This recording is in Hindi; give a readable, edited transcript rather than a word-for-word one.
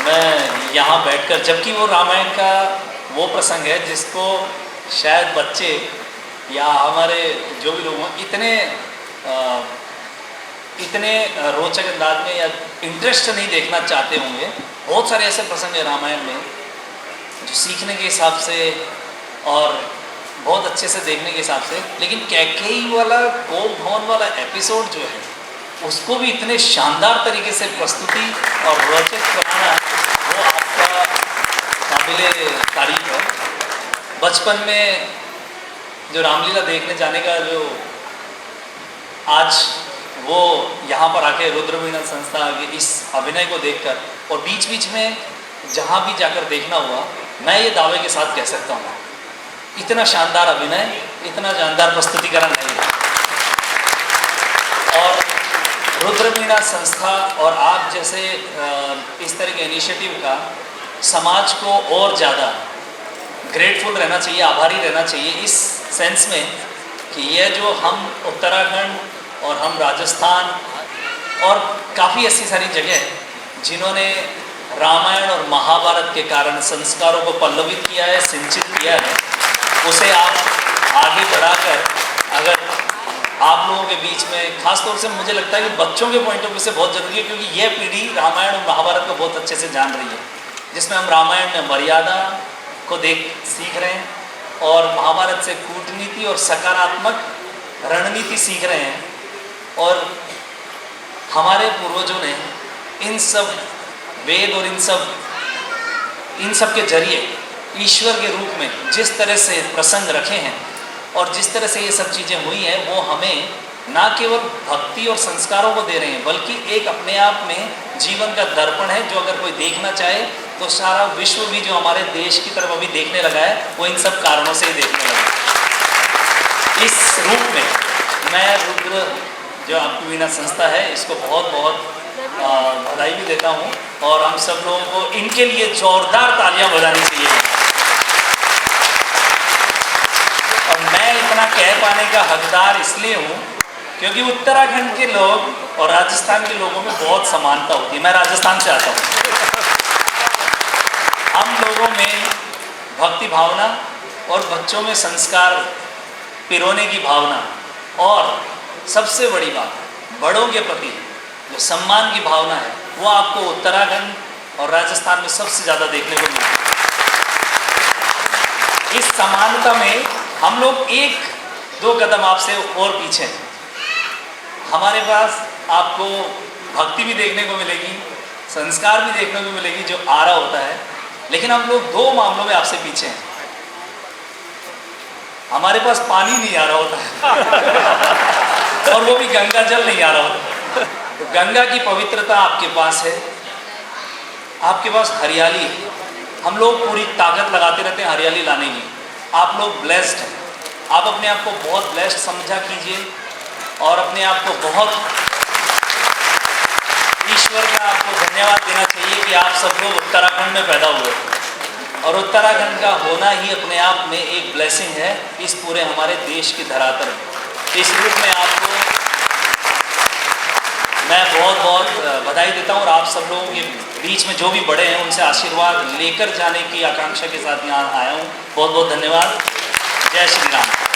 मैं यहाँ बैठकर, जबकि वो रामायण का वो प्रसंग है जिसको शायद बच्चे या हमारे जो भी लोग हों इतने रोचक अंदाज में या इंटरेस्ट नहीं देखना चाहते होंगे। बहुत सारे ऐसे प्रसंग हैं रामायण में जो सीखने के हिसाब से और बहुत अच्छे से देखने के हिसाब से, लेकिन कैकेयी वाला गोप भवन वाला एपिसोड जो है उसको भी इतने शानदार तरीके से प्रस्तुति और रोचक बनाना, वो आपका काबिले तारीफ है। बचपन में जो रामलीला देखने जाने का जो आज वो यहाँ पर आके रुद्रवीणा संस्था इस अभिनय को देखकर, और बीच बीच में जहाँ भी जाकर देखना हुआ, मैं ये दावे के साथ कह सकता हूँ इतना शानदार अभिनय, इतना शानदार प्रस्तुतिकरण नहीं है। और रुद्रवीणा संस्था और आप जैसे इस तरह के इनिशिएटिव का समाज को और ज़्यादा ग्रेटफुल रहना चाहिए, आभारी रहना चाहिए, इस सेंस में कि यह जो हम उत्तराखंड और हम राजस्थान और काफ़ी ऐसी सारी जगह जिन्होंने रामायण और महाभारत के कारण संस्कारों को पल्लवित किया है, सिंचित किया है, उसे आप आगे बढ़ाकर अगर आप लोगों के बीच में, खास तौर से मुझे लगता है कि बच्चों के पॉइंट ऑफ व्यू से बहुत ज़रूरी है, क्योंकि यह पीढ़ी रामायण और महाभारत को बहुत अच्छे से जान रही है, जिसमें हम रामायण में मर्यादा को सीख रहे हैं और महाभारत से कूटनीति और सकारात्मक रणनीति सीख रहे हैं। और हमारे पूर्वजों ने इन सब वेद और इन सब के जरिए ईश्वर के रूप में जिस तरह से प्रसंग रखे हैं और जिस तरह से ये सब चीज़ें हुई हैं, वो हमें ना केवल भक्ति और संस्कारों को दे रहे हैं, बल्कि एक अपने आप में जीवन का दर्पण है, जो अगर कोई देखना चाहे तो सारा विश्व भी जो हमारे देश की तरफ अभी देखने लगा है, वो इन सब कारणों से ही देखने लगा है। इस रूप में मैं रुद्र जो आपकी वीणा संस्था है, इसको बहुत बहुत बधाई भी देता हूँ, और हम सब लोगों को इनके लिए जोरदार तालियां बजानी चाहिए। और मैं इतना कह पाने का हकदार इसलिए हूँ क्योंकि उत्तराखंड के लोग और राजस्थान के लोगों में बहुत समानता होती है। मैं राजस्थान से आता हूँ। हम लोगों में भक्ति भावना और बच्चों में संस्कार पिरोने की भावना, और सबसे बड़ी बात बड़ों के प्रति जो सम्मान की भावना है, वो आपको उत्तराखंड और राजस्थान में सबसे ज़्यादा देखने को मिलती है। इस समानता में हम लोग एक दो कदम आपसे और पीछे हैं। हमारे पास आपको भक्ति भी देखने को मिलेगी, संस्कार भी देखने को मिलेगी जो आ रहा होता है, लेकिन हम लोग दो मामलों में आपसे पीछे हैं। हमारे पास पानी नहीं आ रहा होता है और वो भी गंगा जल नहीं आ रहा होता। तो गंगा की पवित्रता आपके पास है, आपके पास हरियाली है। हम लोग पूरी ताकत लगाते रहते हैं हरियाली लाने की। आप लोग ब्लेस्ड हैं। आप अपने आप को बहुत ब्लेस्ड समझा कीजिए और अपने आप को बहुत ईश्वर का आपको धन्यवाद देना चाहिए कि आप सब लोग उत्तराखंड में पैदा हुए, और उत्तराखंड का होना ही अपने आप में एक ब्लेसिंग है इस पूरे हमारे देश की धरातल में। इस रूप में आपको मैं बहुत बहुत बधाई देता हूँ, और आप सब लोगों के बीच में जो भी बड़े हैं उनसे आशीर्वाद लेकर जाने की आकांक्षा के साथ यहाँ आया हूँ। बहुत बहुत धन्यवाद। जय श्री राम।